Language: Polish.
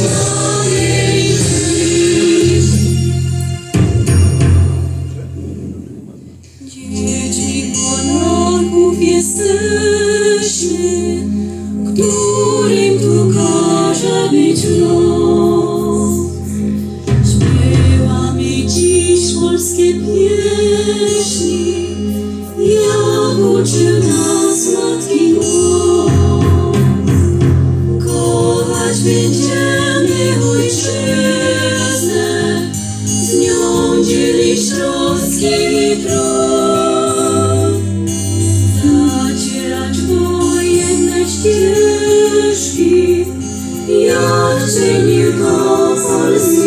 całej żyć. Dzieci Polaków jesteśmy, którym tu każe być los. Śpiewamy dziś polskie pieśni, jak uczył nas Matki głos. Kochać będziemy Ojczyznę, z nią dzielić troski i trud. Zacierać wojenne ścieżki, jak czynił to polski